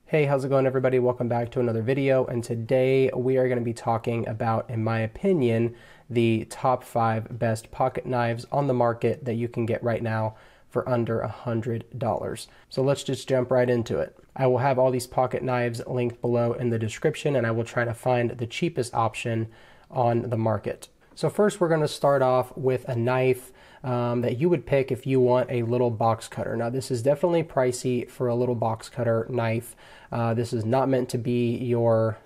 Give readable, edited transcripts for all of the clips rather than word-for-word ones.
Hey, how's it going, everybody? Welcome back to another video, and today we are going to be talking about, in my opinion, the top 5 best pocket knives on the market that you can get right now for under $100. So let's just jump right into it. I will have all these pocket knives linked below in the description, and I will try to find the cheapest option on the market. So first we're going to start off with a knife that you would pick if you want a little box cutter. Now this is definitely pricey for a little box cutter knife. This is not meant to be your,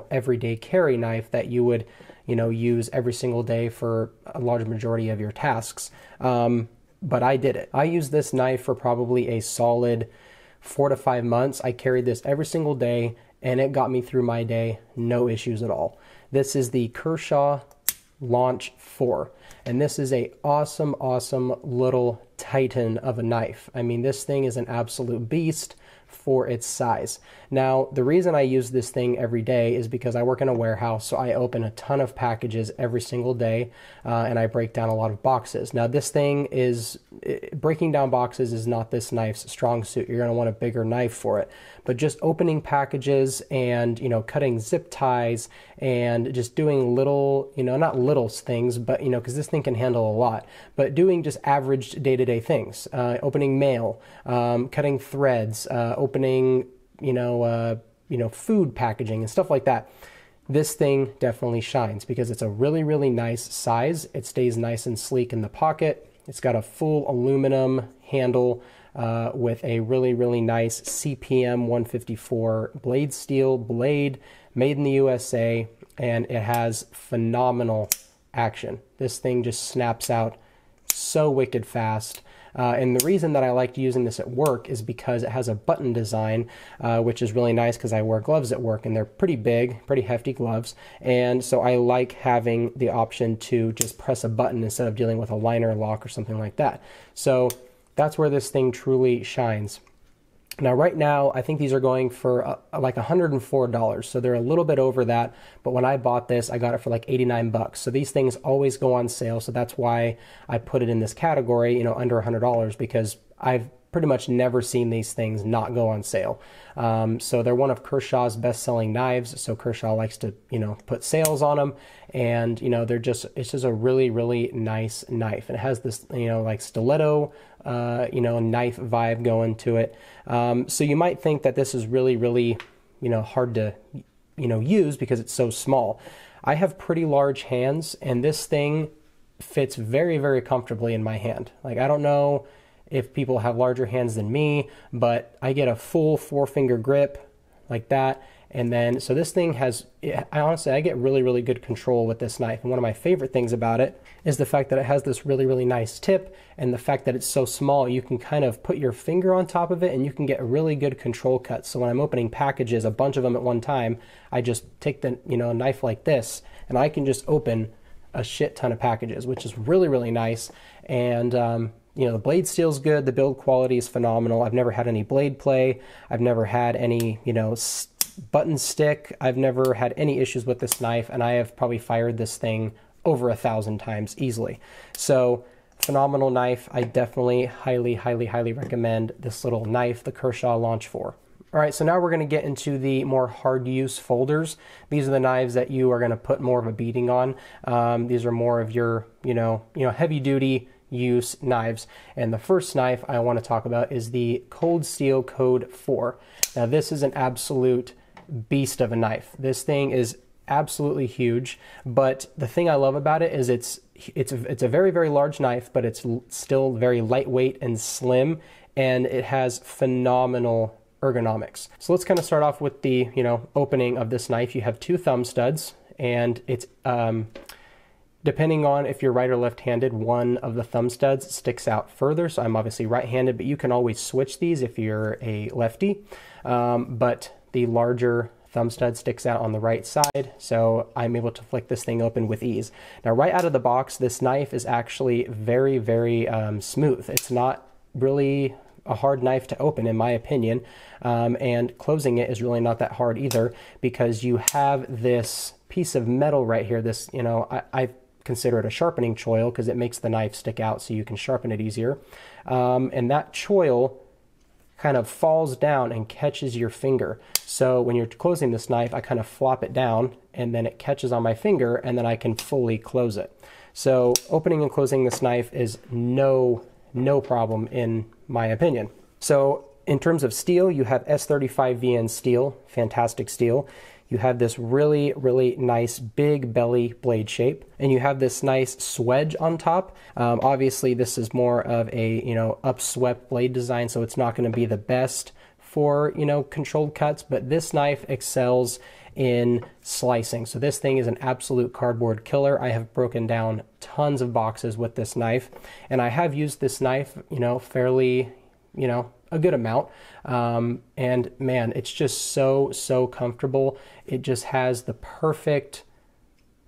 everyday carry knife that you would, use every single day for a large majority of your tasks. But I did it. I used this knife for probably a solid 4 to 5 months. I carried this every single day and it got me through my day, no issues at all. This is the Kershaw Launch 4, and this is a awesome little titan of a knife. I mean, this thing is an absolute beast for its size. Now, the reason I use this thing every day is because I work in a warehouse, so I open a ton of packages every single day, and I break down a lot of boxes. Now, this thing is, breaking down boxes is not this knife's strong suit. You're going to want a bigger knife for it. But just opening packages and, cutting zip ties and just doing little, not little things, but, because this thing can handle a lot, but doing just average day-to-day things, opening mail, cutting threads, opening, food packaging and stuff like that. This thing definitely shines because it's a really nice size. It stays nice and sleek in the pocket. It's got a full aluminum handle with a really nice CPM 154 blade steel blade, made in the USA, and it has phenomenal action. This thing just snaps out so wicked fast. And the reason that I liked using this at work is because it has a button design, which is really nice because I wear gloves at work and they're pretty big, pretty hefty gloves. And so I like having the option to just press a button instead of dealing with a liner lock or something like that. So that's where this thing truly shines. Now, right now, I think these are going for like $104, so they're a little bit over that, but when I bought this, I got it for like 89 bucks. So these things always go on sale, so that's why I put it in this category, under $100, because I've pretty much never seen these things not go on sale. So they're one of Kershaw's best-selling knives, so Kershaw likes to, put sales on them, and, it's just a really nice knife. And it has this, like stiletto, knife vibe going to it. So you might think that this is really, hard to, use because it's so small. I have pretty large hands, and this thing fits very comfortably in my hand. Like, I don't know if people have larger hands than me, but I get a full 4-finger grip like that. And then, so this thing has, I get really good control with this knife. And one of my favorite things about it is the fact that it has this really nice tip, and the fact that it's so small, you can kind of put your finger on top of it and you can get really good control cuts. So when I'm opening packages, a bunch of them at one time, I just take the, knife like this, and I can just open a shit ton of packages, which is really nice. And, the blade steel's good. The build quality is phenomenal. I've never had any blade play. I've never had any, button stick. I've never had any issues with this knife, and I have probably fired this thing over 1,000 times easily. So phenomenal knife. I definitely highly recommend this little knife, the Kershaw Launch 4. All right, so now we're going to get into the more hard use folders. These are the knives that you are going to put more of a beating on. These are more of your, heavy duty use knives. And the first knife I want to talk about is the Cold Steel Code 4. Now this is an absolute beast of a knife. This thing is absolutely huge, but the thing I love about it is it's a very large knife, but it's still very lightweight and slim, and it has phenomenal ergonomics. So let's kind of start off with the opening of this knife. You have 2 thumb studs, and it's depending on if you're right or left-handed, one of the thumb studs sticks out further. So I'm obviously right-handed, but you can always switch these if you're a lefty. But the larger thumb stud sticks out on the right side, so I'm able to flick this thing open with ease. Now, right out of the box, this knife is actually very smooth. It's not really a hard knife to open, in my opinion, and closing it is really not that hard either, because you have this piece of metal right here. This, I consider it a sharpening choil because it makes the knife stick out so you can sharpen it easier. And that choil kind of falls down and catches your finger. So when you're closing this knife, I kind of flop it down and then it catches on my finger and then I can fully close it. So opening and closing this knife is no problem in my opinion. So in terms of steel, you have S35VN steel, fantastic steel. You have this really, really nice big belly blade shape, and you have this nice swedge on top. Obviously, this is more of a, upswept blade design, so it's not going to be the best for, controlled cuts, but this knife excels in slicing. So this thing is an absolute cardboard killer. I have broken down tons of boxes with this knife, and I have used this knife, fairly, a good amount. And man, it's just so comfortable. It just has the perfect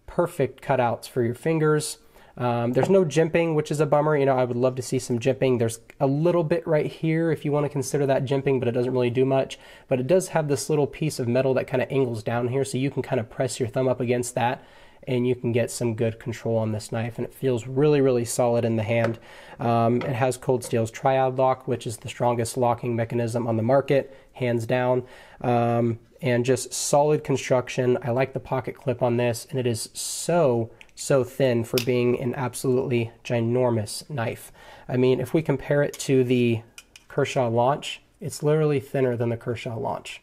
cutouts for your fingers. There's no jimping, which is a bummer. I would love to see some jimping. There's a little bit right here if you want to consider that jimping, but it doesn't really do much. But it does have this little piece of metal that kind of angles down here, so you can kind of press your thumb up against that and you can get some good control on this knife, and it feels really, really solid in the hand. It has Cold Steel's Triad Lock, which is the strongest locking mechanism on the market, hands down, and just solid construction. I like the pocket clip on this, and it is so thin for being an absolutely ginormous knife. I mean, if we compare it to the Kershaw Launch, it's literally thinner than the Kershaw Launch.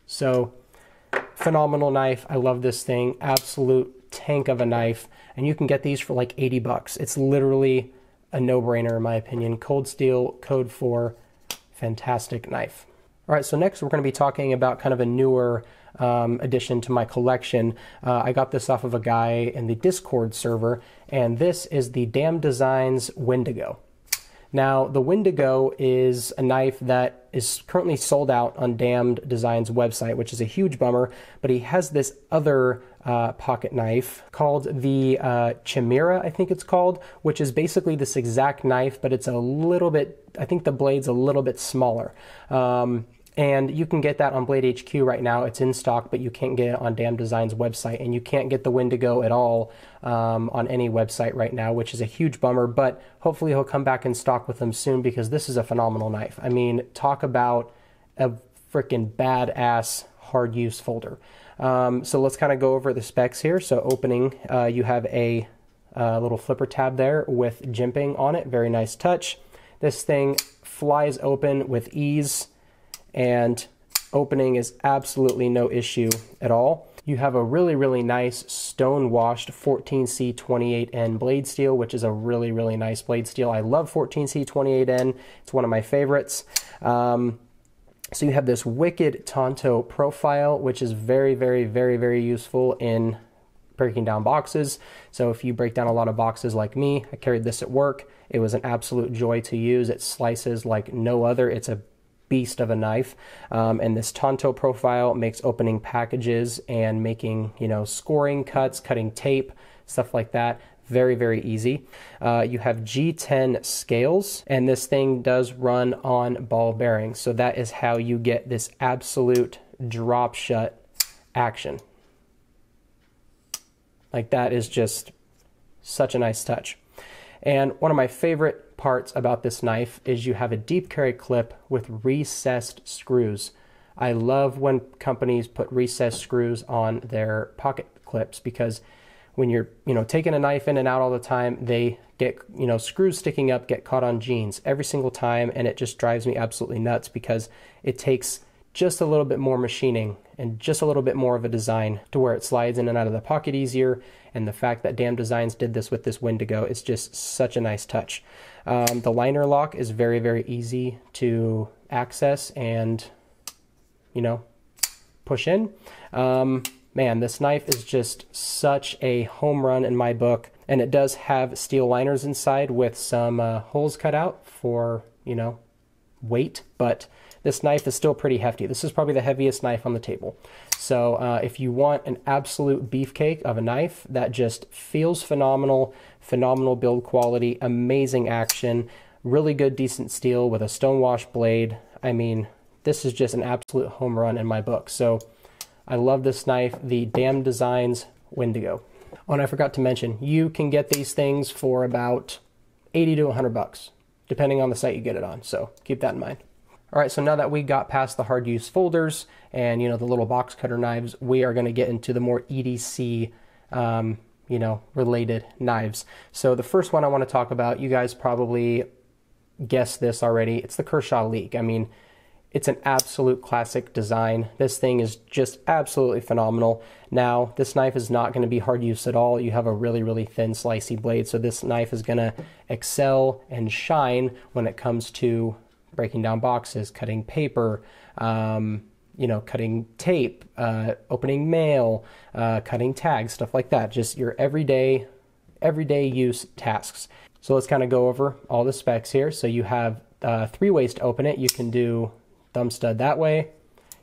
So phenomenal knife. I love this thing. Absolute tank of a knife. And you can get these for like 80 bucks. It's literally a no-brainer in my opinion. Cold Steel, Code 4, fantastic knife. All right, so next we're going to be talking about kind of a newer addition to my collection. I got this off of a guy in the Discord server, and this is the Designs Windigo. Now, the Windigo is a knife that is currently sold out on Damned Designs' website, which is a huge bummer, but he has this other pocket knife called the Chimera, I think it's called, which is basically this exact knife, but it's a little bit, I think the blade's a little bit smaller. And you can get that on Blade HQ right now. It's in stock, but you can't get it on Damn Design's website, and you can't get the Windigo at all on any website right now, which is a huge bummer, but hopefully he'll come back in stock with them soon, because this is a phenomenal knife. I mean, talk about a freaking badass hard use folder. So let's kind of go over the specs here. So opening, you have a little flipper tab there with jimping on it. Very nice touch. This thing flies open with ease, and opening is absolutely no issue at all. You have a really, really nice stone-washed 14C28N blade steel, which is a really, really nice blade steel. I love 14C28N. It's one of my favorites. So you have this wicked Tonto profile, which is very, very, very, very useful in breaking down boxes. So if you break down a lot of boxes like me, I carried this at work. It was an absolute joy to use. It slices like no other. It's a beast of a knife, and this Tonto profile makes opening packages and making, scoring cuts, cutting tape, stuff like that, very, very easy. You have G10 scales, and this thing does run on ball bearings, so that is how you get this absolute drop shut action. Like, that is just such a nice touch. And one of my favorite parts about this knife is you have a deep carry clip with recessed screws. I love when companies put recessed screws on their pocket clips, because when you're, taking a knife in and out all the time, they get, screws sticking up, get caught on jeans every single time, and it just drives me absolutely nuts, because it takes just a little bit more machining and just a little bit more of a design to where it slides in and out of the pocket easier. And the fact that Damn Designs did this with this Windigo is just such a nice touch. The liner lock is very, very easy to access and, push in. Man, this knife is just such a home run in my book. And it does have steel liners inside with some holes cut out for, weight, but this knife is still pretty hefty. This is probably the heaviest knife on the table. So if you want an absolute beefcake of a knife that just feels phenomenal, phenomenal build quality, amazing action, really good decent steel with a stonewash blade, I mean, this is just an absolute home run in my book. So I love this knife, the Damn Designs Windigo. Oh, and I forgot to mention, you can get these things for about 80 to 100 bucks, depending on the site you get it on. So keep that in mind. All right, so now that we got past the hard use folders and, you know, the little box cutter knives, we are going to get into the more EDC, you know, related knives. So the first one I want to talk about, you guys probably guessed this already. It's the Kershaw Leak. I mean, it's an absolute classic design. This thing is just absolutely phenomenal. Now, this knife is not going to be hard use at all. You have a really, really thin slicey blade, so this knife is going to excel and shine when it comes to breaking down boxes, cutting paper, you know, cutting tape, opening mail, cutting tags, stuff like that. Just your everyday use tasks. So let's kind of go over all the specs here. So you have 3 ways to open it. You can do thumb stud that way.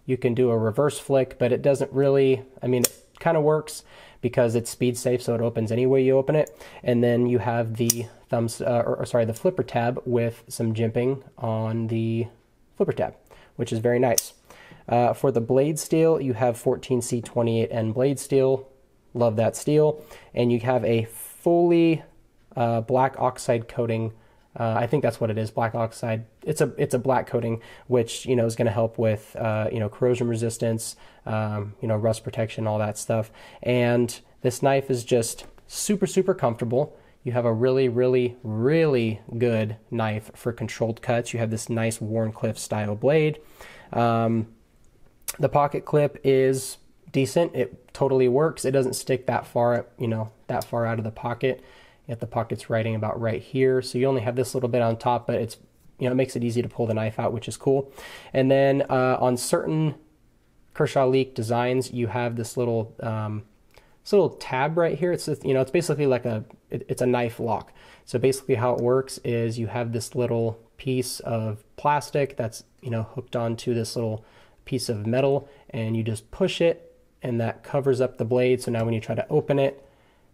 You can do a reverse flick, but it doesn't really, I mean, it kind of works because it's speed safe, so it opens any way you open it. And then you have the the flipper tab with some jimping on the flipper tab, which is very nice. For the blade steel, you have 14C28N blade steel. Love that steel. And you have a fully black oxide coating. I think that's what it is, black oxide. It's a black coating, which, you know, is going to help with you know, corrosion resistance, you know, rust protection, all that stuff. And this knife is just super, super comfortable. You have a really, really, really good knife for controlled cuts. You have this nice Warncliffe style blade. The pocket clip is decent. It totally works. It doesn't stick that far, you know, that far out of the pocket. Yet the pocket's right about right here. So you only have this little bit on top, but it's, you know, it makes it easy to pull the knife out, which is cool. And then on certain Kershaw Leak designs, you have this little tab right here. It's, you know, it's basically like it's a knife lock. So basically how it works is you have this little piece of plastic that's, you know, hooked onto this little piece of metal, and you just push it, and that covers up the blade. So now when you try to open it,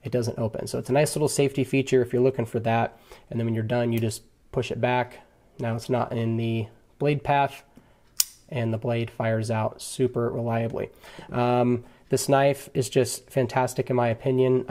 it doesn't open. So it's a nice little safety feature if you're looking for that. And then when you're done, you just push it back. Now it's not in the blade path, and the blade fires out super reliably. This knife is just fantastic in my opinion.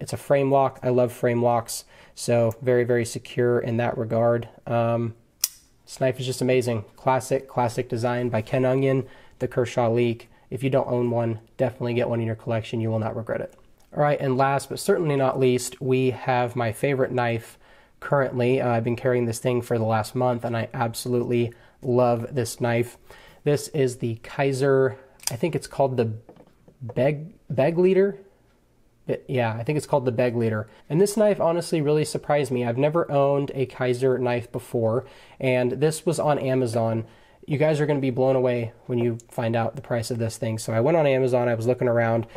It's a frame lock. I love frame locks, so very, very secure in that regard. This knife is just amazing. Classic design by Ken Onion, the Kershaw Leak. If you don't own one, definitely get one in your collection. You will not regret it. All right, and last but certainly not least, we have my favorite knife currently. I've been carrying this thing for the last month, and I absolutely love this knife. This is the Kaiser, I think it's called the Beg Leader. Yeah, I think it's called the Beg Leader. And this knife honestly really surprised me. I've never owned a Kaiser knife before, and this was on Amazon. You guys are going to be blown away when you find out the price of this thing. So I went on Amazon, I was looking around.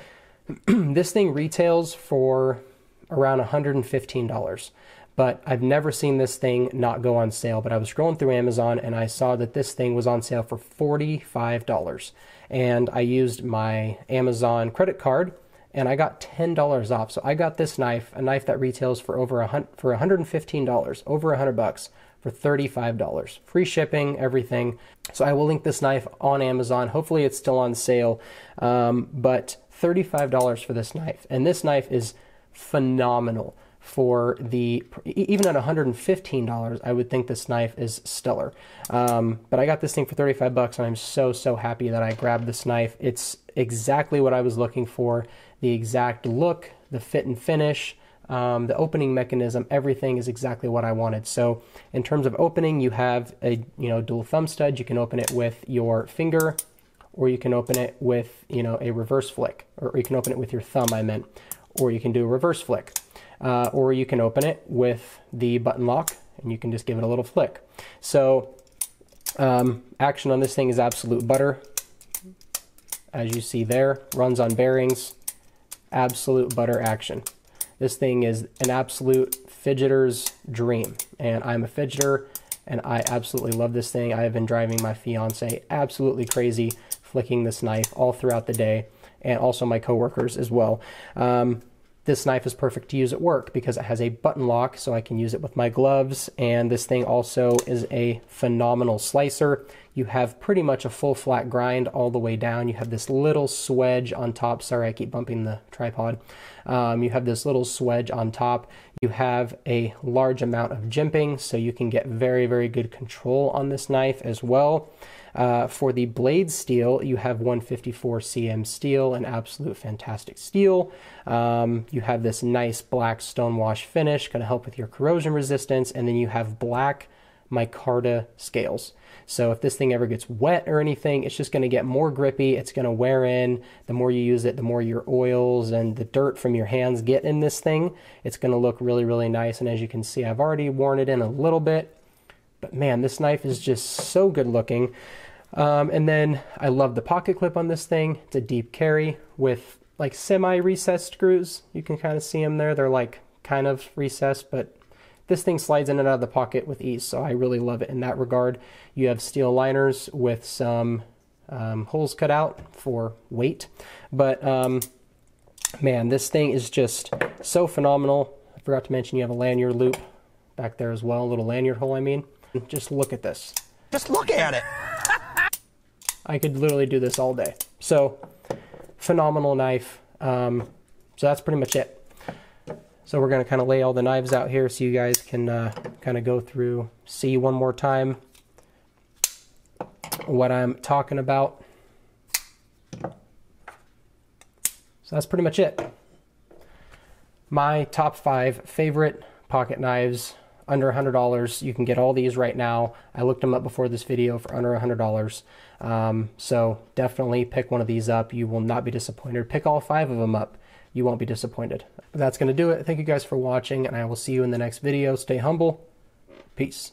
This thing retails for around $115, but I've never seen this thing not go on sale. But I was scrolling through Amazon and I saw that this thing was on sale for $45, and I used my Amazon credit card and I got $10 off. So I got this knife, a knife that retails for $115, over $100, for $35, free shipping, everything. So I will link this knife on Amazon. Hopefully it's still on sale, but $35 for this knife. And this knife is phenomenal for even at $115, I would think this knife is stellar. But I got this thing for $35 and I'm so happy that I grabbed this knife. It's exactly what I was looking for. The exact look, the fit and finish, the opening mechanism, everything is exactly what I wanted. So in terms of opening, you have a dual thumb stud. You can open it with your finger, or you can open it with a reverse flick, or you can open it with your thumb, I meant, or you can do a reverse flick, or you can open it with the button lock and you can just give it a little flick. So action on this thing is absolute butter. As you see there, runs on bearings, absolute butter action. This thing is an absolute fidgeter's dream, and I'm a fidgeter and I absolutely love this thing. I have been driving my fiance absolutely crazy flicking this knife all throughout the day, and also my coworkers as well. This knife is perfect to use at work because it has a button lock, so I can use it with my gloves, and this thing also is a phenomenal slicer. You have pretty much a full flat grind all the way down. You have this little swedge on top. Sorry, I keep bumping the tripod. You have this little swedge on top. You have a large amount of jimping, so you can get very, very good control on this knife as well. For the blade steel, you have 154 cm steel, an absolute fantastic steel. You have this nice black stonewash finish, going to help with your corrosion resistance, and then you have black micarta scales. So if this thing ever gets wet or anything, it's just going to get more grippy. It's going to wear in. The more you use it, the more your oils and the dirt from your hands get in this thing. It's going to look really, really nice. And as you can see, I've already worn it in a little bit. But man, this knife is just so good looking. And then I love the pocket clip on this thing. It's a deep carry with like semi-recessed screws. You can kind of see them there. They're like kind of recessed, but this thing slides in and out of the pocket with ease, so I really love it in that regard. You have steel liners with some holes cut out for weight. But man, this thing is just so phenomenal. I forgot to mention you have a lanyard loop back there as well, a little lanyard hole, I mean. Just look at this. Just look at it. I could literally do this all day. So, phenomenal knife. So that's pretty much it. So we're going to kind of lay all the knives out here so you guys can kind of go through, see one more time what I'm talking about. So that's pretty much it. My top 5 favorite pocket knives under $100. You can get all these right now. I looked them up before this video for under $100. So definitely pick one of these up. You will not be disappointed. Pick all 5 of them up. You won't be disappointed. But that's going to do it. Thank you guys for watching, and I will see you in the next video. Stay humble. Peace.